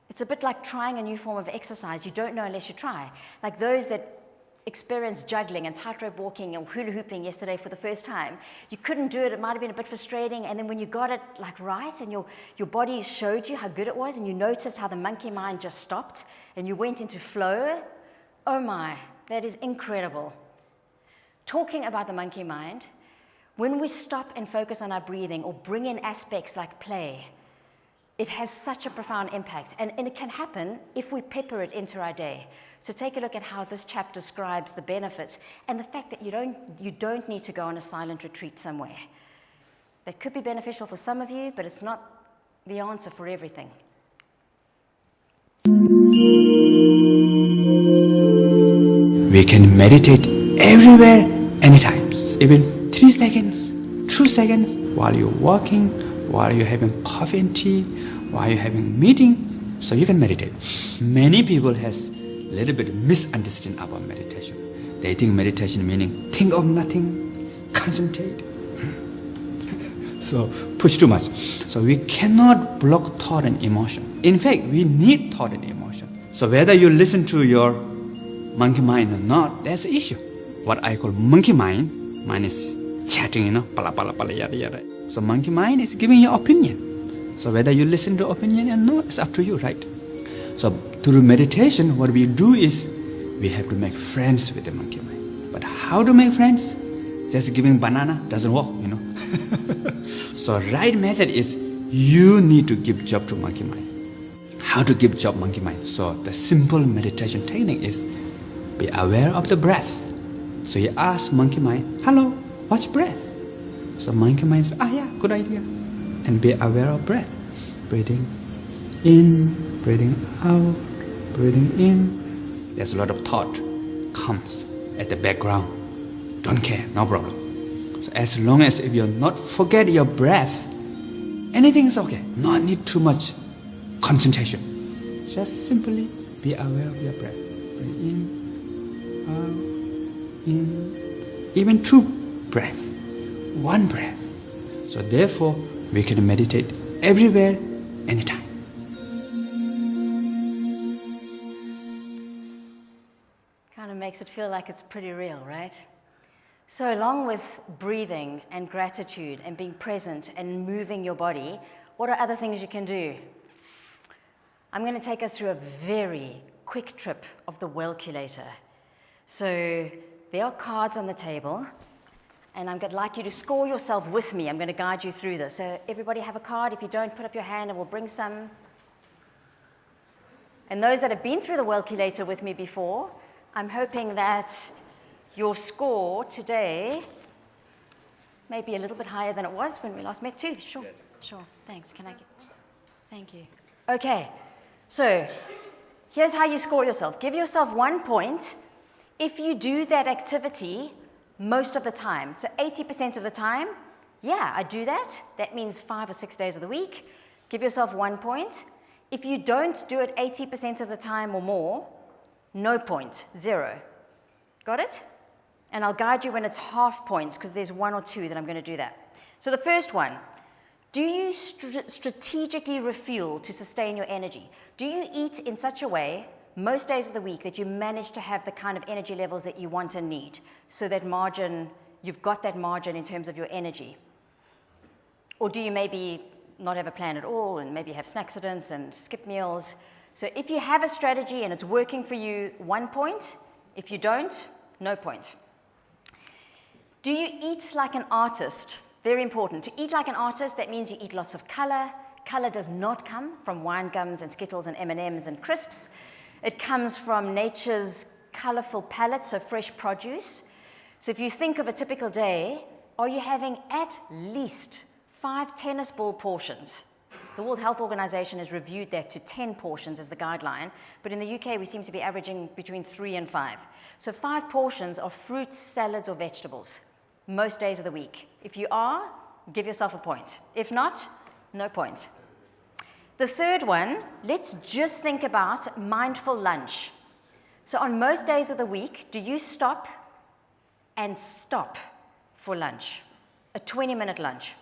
It's a bit like trying a new form of exercise. You don't know unless you try. Like those that experienced juggling and tightrope walking or hula hooping yesterday for the first time. You couldn't do it, it might have been a bit frustrating, and then when you got it like right and your body showed you how good it was and you noticed how the monkey mind just stopped and you went into flow, oh my, that is incredible. Talking about the monkey mind, when we stop and focus on our breathing or bring in aspects like play, it has such a profound impact, and it can happen if we pepper it into our day. So take a look at how this chap describes the benefits and the fact that you don't need to go on a silent retreat somewhere. That could be beneficial for some of you, but it's not the answer for everything. We can meditate everywhere, anytime. Even 3 seconds, 2 seconds, while you're walking, while you're having coffee and tea, while you're having meeting, so you can meditate. Many people has a little bit misunderstand about meditation. They think meditation meaning think of nothing, concentrate. So push too much. So we cannot block thought and emotion. In fact, we need thought and emotion. So whether you listen to your monkey mind or not, that's the issue. What I call monkey mind, mine is chatting, pala pala pala yada yada. So monkey mind is giving you opinion. So whether you listen to opinion or not, it's up to you, right? So through meditation, what we do is we have to make friends with the monkey mind. But how to make friends? Just giving banana doesn't work, So right method is you need to give job to monkey mind. How to give job monkey mind? So the simple meditation technique is be aware of the breath. So you ask monkey mind, hello, what's breath? So monkey mind says, yeah, good idea. And be aware of breath. Breathing in, breathing out, breathing in. There's a lot of thought comes at the background. Don't care, no problem. So as long as if you're not forget your breath, anything is okay. Not need too much concentration. Just simply be aware of your breath. Breathe in, out, in. Even 2 breaths, 1 breath. So therefore, we can meditate everywhere, anytime. Kind of makes it feel like it's pretty real, right? So along with breathing and gratitude and being present and moving your body, what are other things you can do? I'm going to take us through a very quick trip of the Wellculator. So there are cards on the table, and I'm going to like you to score yourself with me. I'm going to guide you through this. So everybody have a card. If you don't, put up your hand and we'll bring some. And those that have been through the Wellculator with me before, I'm hoping that your score today may be a little bit higher than it was when we last met too. Sure, thanks. Thank you. Okay, so here's how you score yourself. Give yourself 1 point if you do that activity most of the time. So 80% of the time, yeah, I do that. That means 5 or 6 days of the week. Give yourself 1 point. If you don't do it 80% of the time or more, no point, 0. Got it? And I'll guide you when it's half points, because there's 1 or 2 that I'm going to do that. So the first one, do you strategically refuel to sustain your energy? Do you eat in such a way most days of the week that you manage to have the kind of energy levels that you want and need, so that margin, you've got that margin in terms of your energy? Or do you maybe not have a plan at all and maybe have snack accidents and skip meals? So if you have a strategy and it's working for you, 1 point. If you don't, no point. Do you eat like an artist? Very important. To eat like an artist, that means you eat lots of color. Color does not come from wine gums and Skittles and M&Ms and crisps. It comes from nature's colorful palette, so fresh produce. So if you think of a typical day, are you having at least 5 tennis ball portions? The World Health Organization has reviewed that to 10 portions as the guideline, but in the UK we seem to be averaging between 3 and 5. So 5 portions of fruits, salads, or vegetables, most days of the week. If you are, give yourself a point. If not, no point. The third one, let's just think about mindful lunch. So on most days of the week, do you stop and stop for lunch? A 20-minute lunch.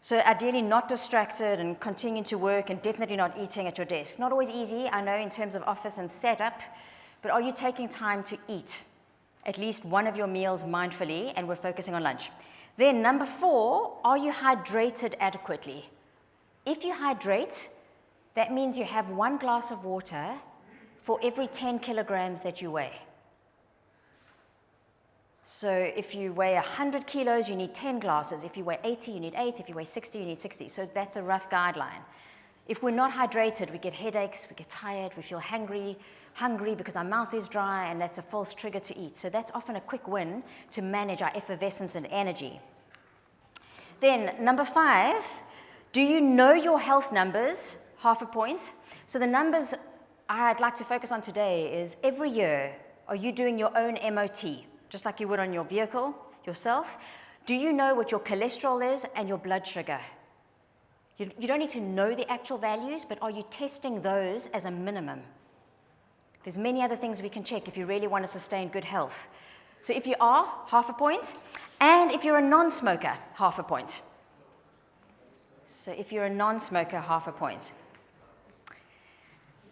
So ideally not distracted and continuing to work and definitely not eating at your desk. Not always easy, I know, in terms of office and setup, but are you taking time to eat at least one of your meals mindfully, and we're focusing on lunch? Then number 4, are you hydrated adequately? If you hydrate, that means you have 1 glass of water for every 10 kilograms that you weigh. So if you weigh 100 kilos, you need 10 glasses. If you weigh 80, you need 8. If you weigh 60, you need 60. So that's a rough guideline. If we're not hydrated, we get headaches, we get tired, we feel hungry because our mouth is dry, and that's a false trigger to eat. So that's often a quick win to manage our effervescence and energy. Then number 5, do you know your health numbers? Half a point. So the numbers I'd like to focus on today is every year, are you doing your own MOT? Just like you would on your vehicle, yourself. Do you know what your cholesterol is and your blood sugar? You don't need to know the actual values, but are you testing those as a minimum? There's many other things we can check if you really want to sustain good health. So if you are, half a point. And if you're a non-smoker, half a point. So if you're a non-smoker, half a point.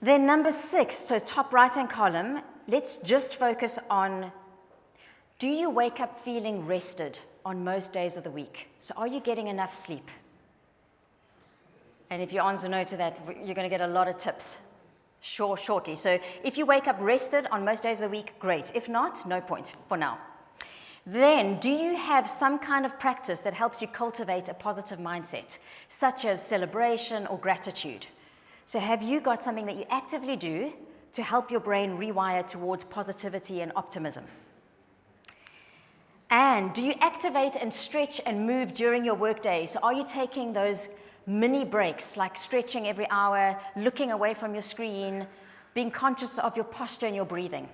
Then number 6, so top right-hand column, let's just focus on, do you wake up feeling rested on most days of the week? So are you getting enough sleep? And if you answer no to that, you're going to get a lot of tips shortly. So if you wake up rested on most days of the week, great. If not, no point for now. Then, do you have some kind of practice that helps you cultivate a positive mindset, such as celebration or gratitude? So have you got something that you actively do to help your brain rewire towards positivity and optimism? And do you activate and stretch and move during your workday? So are you taking those mini breaks, like stretching every hour, looking away from your screen, being conscious of your posture and your breathing?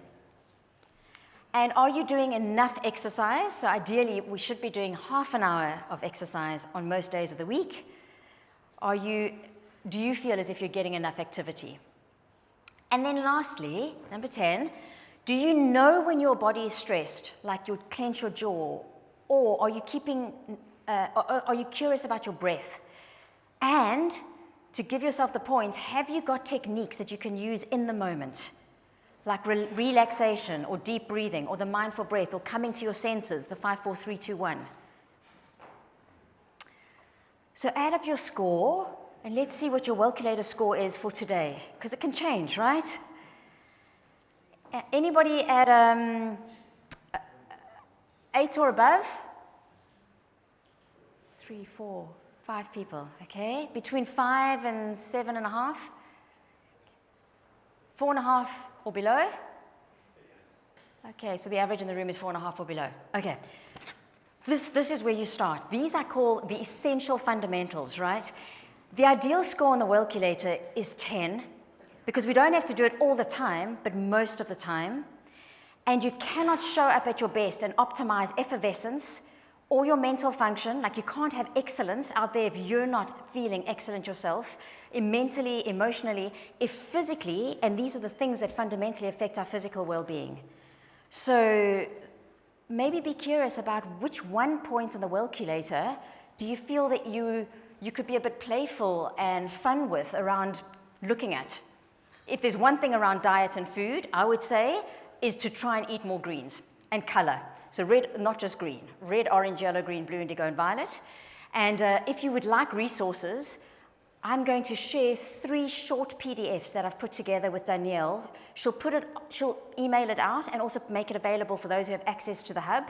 And are you doing enough exercise? So ideally, we should be doing half an hour of exercise on most days of the week. Do you feel as if you're getting enough activity? And then lastly, number 10, do you know when your body is stressed, like you clench your jaw, or are you curious about your breath? And to give yourself the point, have you got techniques that you can use in the moment, like relaxation or deep breathing or the mindful breath or coming to your senses, the 5, 4, 3, 2, 1? So add up your score, and let's see what your Wellculator score is for today, because it can change, right? Anybody at 8 or above? 3, 4, 5 people, okay? Between 5 and 7.5? 4.5 or below? Okay, so the average in the room is 4.5 or below. Okay, this is where you start. These I call the essential fundamentals, right? The ideal score on the Wellculator is 10, because we don't have to do it all the time, but most of the time. And you cannot show up at your best and optimize effervescence or your mental function. Like, you can't have excellence out there if you're not feeling excellent yourself, mentally, emotionally, if physically, and these are the things that fundamentally affect our physical well-being. So maybe be curious about which one point on the Wellculator do you feel that you could be a bit playful and fun with around looking at. If there's one thing around diet and food, I would say, is to try and eat more greens and color. So red, not just green, red, orange, yellow, green, blue, indigo, and violet. And if you would like resources, I'm going to share 3 short PDFs that I've put together with Danielle. She'll email it out and also make it available for those who have access to the hub,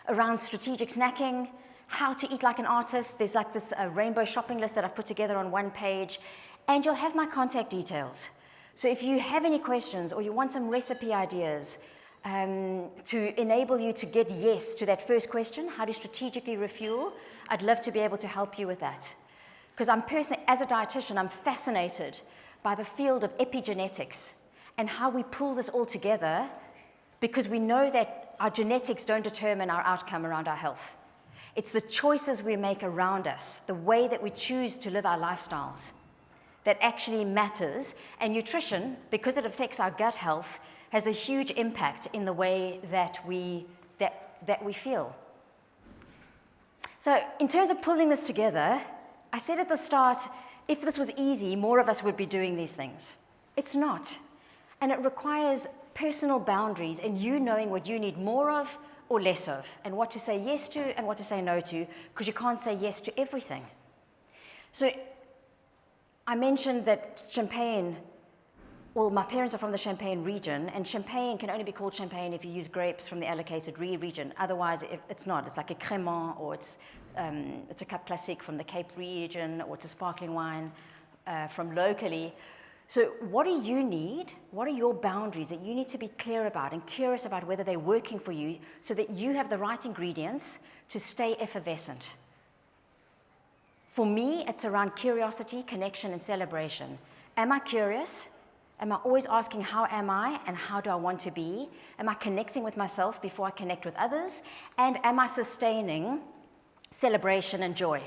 around strategic snacking, how to eat like an artist. There's like this rainbow shopping list that I've put together on one page, and you'll have my contact details. So if you have any questions or you want some recipe ideas, to enable you to get yes to that first question, how to strategically refuel. I'd love to be able to help you with that. Because I'm personally, as a dietitian, I'm fascinated by the field of epigenetics and how we pull this all together, because we know that our genetics don't determine our outcome around our health. It's the choices we make around us, the way that we choose to live our lifestyles, that actually matters. And nutrition, because it affects our gut health, has a huge impact in the way that we feel. So in terms of pulling this together, I said at the start, if this was easy, more of us would be doing these things. It's not. And it requires personal boundaries and you knowing what you need more of or less of, and what to say yes to and what to say no to, because you can't say yes to everything. So I mentioned that Champagne, well, my parents are from the Champagne region, and Champagne can only be called Champagne if you use grapes from the allocated region. Otherwise, it's not. It's like a Crémant, or it's a Cap Classique from the Cape region, or it's a sparkling wine from locally. So what do you need? What are your boundaries that you need to be clear about and curious about whether they're working for you, so that you have the right ingredients to stay effervescent? For me, it's around curiosity, connection, and celebration. Am I curious? Am I always asking, how am I and how do I want to be? Am I connecting with myself before I connect with others? And am I sustaining celebration and joy?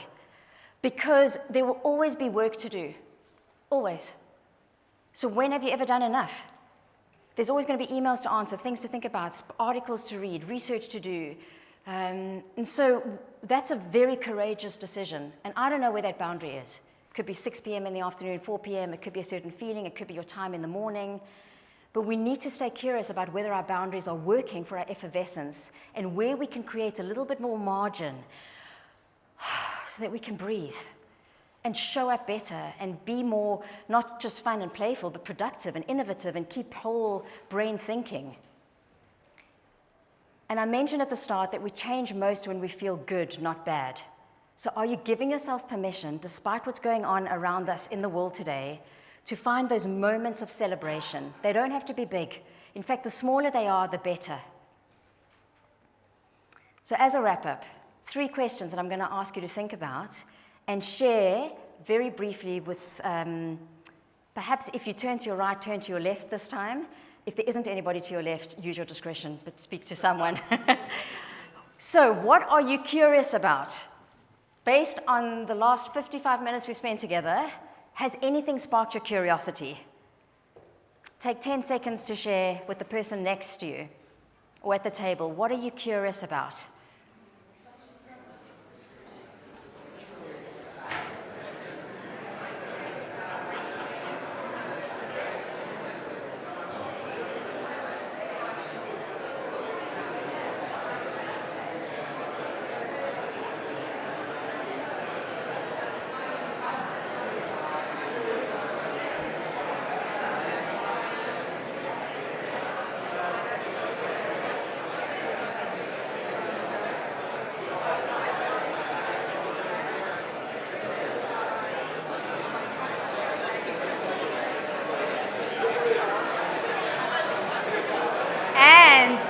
Because there will always be work to do. Always. So when have you ever done enough? There's always going to be emails to answer, things to think about, articles to read, research to do. And so that's a very courageous decision. And I don't know where that boundary is. It could be 6 p.m. in the afternoon, 4 p.m. It could be a certain feeling. It could be your time in the morning. But we need to stay curious about whether our boundaries are working for our effervescence and where we can create a little bit more margin so that we can breathe and show up better and be more, not just fun and playful, but productive and innovative and keep whole brain thinking. And I mentioned at the start that we change most when we feel good, not bad. So are you giving yourself permission, despite what's going on around us in the world today, to find those moments of celebration? They don't have to be big. In fact, the smaller they are, the better. So as a wrap-up, 3 questions that I'm going to ask you to think about and share very briefly with, perhaps if you turn to your right, turn to your left this time. If there isn't anybody to your left, use your discretion, but speak to someone. So what are you curious about? Based on the last 55 minutes we've spent together, has anything sparked your curiosity? Take 10 seconds to share with the person next to you or at the table. What are you curious about?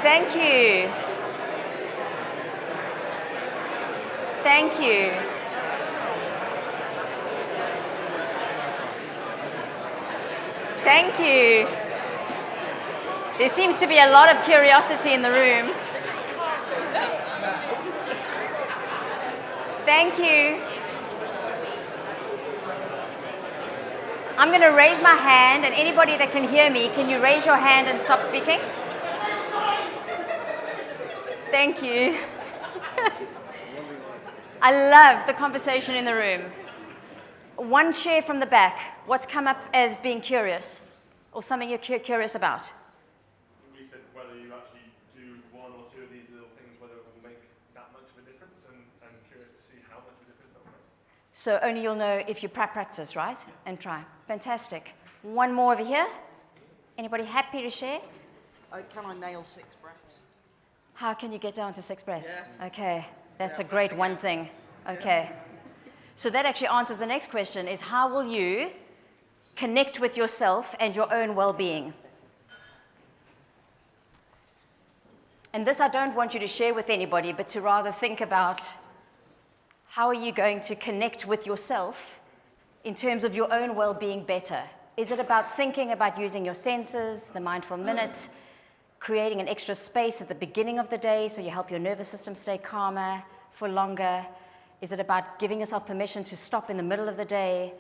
Thank you. Thank you. Thank you. There seems to be a lot of curiosity in the room. Thank you. I'm going to raise my hand, and anybody that can hear me, can you raise your hand and stop speaking? Thank you. I love the conversation in the room. One share from the back. What's come up as being curious or something you're curious about? We said whether you actually do 1 or 2 of these little things, whether it will make that much of a difference, and I'm curious to see how much of a difference that will make. So only you'll know if you practice, right? And try. Fantastic. One more over here. Anybody happy to share? Can I nail 6 breaths? How can you get down to 6 breaths? Yeah. Okay, that's a great one thing. Okay. So that actually answers the next question, is how will you connect with yourself and your own well-being? And this I don't want you to share with anybody, but to rather think about how are you going to connect with yourself in terms of your own well-being better. Is it about thinking about using your senses, the mindful minute, creating an extra space at the beginning of the day so you help your nervous system stay calmer for longer? Is it about giving yourself permission to stop in the middle of the day?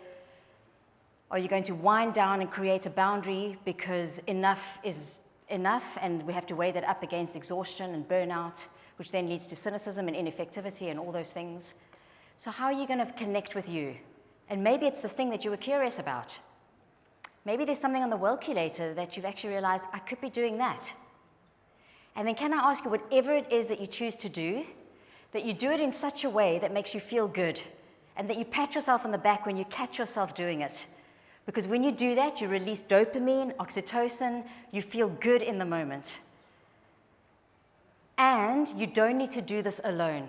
Are you going to wind down and create a boundary because enough is enough and we have to weigh that up against exhaustion and burnout, which then leads to cynicism and ineffectivity and all those things? So how are you going to connect with you? And maybe it's the thing that you were curious about. Maybe there's something on the Wellculator that you've actually realized, I could be doing that. And then can I ask you, whatever it is that you choose to do, that you do it in such a way that makes you feel good, and that you pat yourself on the back when you catch yourself doing it. Because when you do that, you release dopamine, oxytocin, you feel good in the moment. And you don't need to do this alone.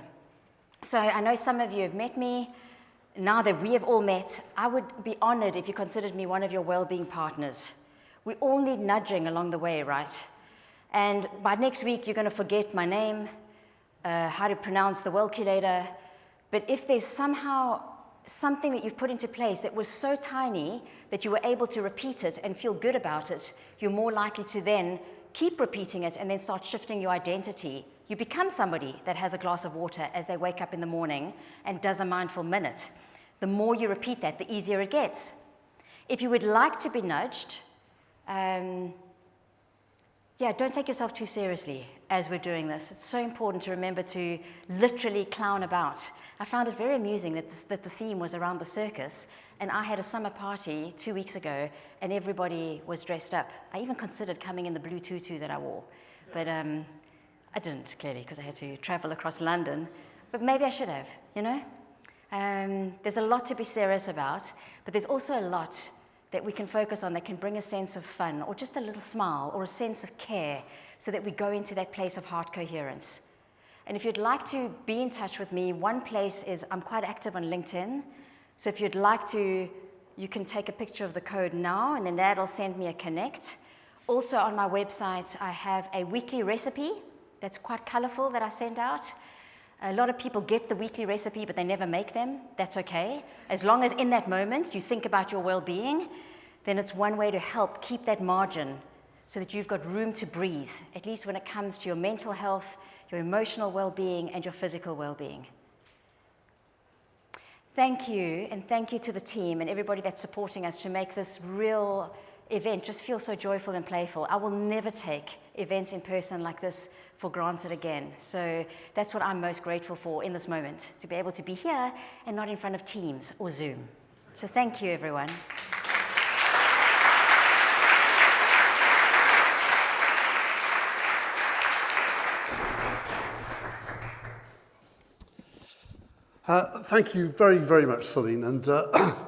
So I know some of you have met me. Now that we have all met, I would be honored if you considered me one of your well-being partners. We all need nudging along the way, right? And by next week, you're going to forget my name, how to pronounce the Wellculator. But if there's somehow something that you've put into place that was so tiny that you were able to repeat it and feel good about it, you're more likely to then keep repeating it and then start shifting your identity. You become somebody that has a glass of water as they wake up in the morning and does a mindful minute. The more you repeat that, the easier it gets. If you would like to be nudged, don't take yourself too seriously as we're doing this. It's so important to remember to literally clown about. I found it very amusing that the theme was around the circus, and I had a summer party 2 weeks ago, and everybody was dressed up. I even considered coming in the blue tutu that I wore, but I didn't, clearly, because I had to travel across London. But maybe I should have, you know? There's a lot to be serious about, but there's also a lot that we can focus on that can bring a sense of fun, or just a little smile, or a sense of care, so that we go into that place of heart coherence. And if you'd like to be in touch with me, one place is I'm quite active on LinkedIn. So if you'd like to, you can take a picture of the code now, and then that'll send me a connect. Also on my website, I have a weekly recipe that's quite colorful that I send out. A lot of people get the weekly recipe, but they never make them. That's okay. As long as in that moment you think about your well-being, then it's one way to help keep that margin so that you've got room to breathe, at least when it comes to your mental health, your emotional well-being, and your physical well-being. Thank you, and thank you to the team and everybody that's supporting us to make this real event just feel so joyful and playful. I will never take events in person like this for granted again. So that's what I'm most grateful for in this moment, to be able to be here and not in front of Teams or Zoom. So thank you, everyone. Thank you very, very much, Celynn. And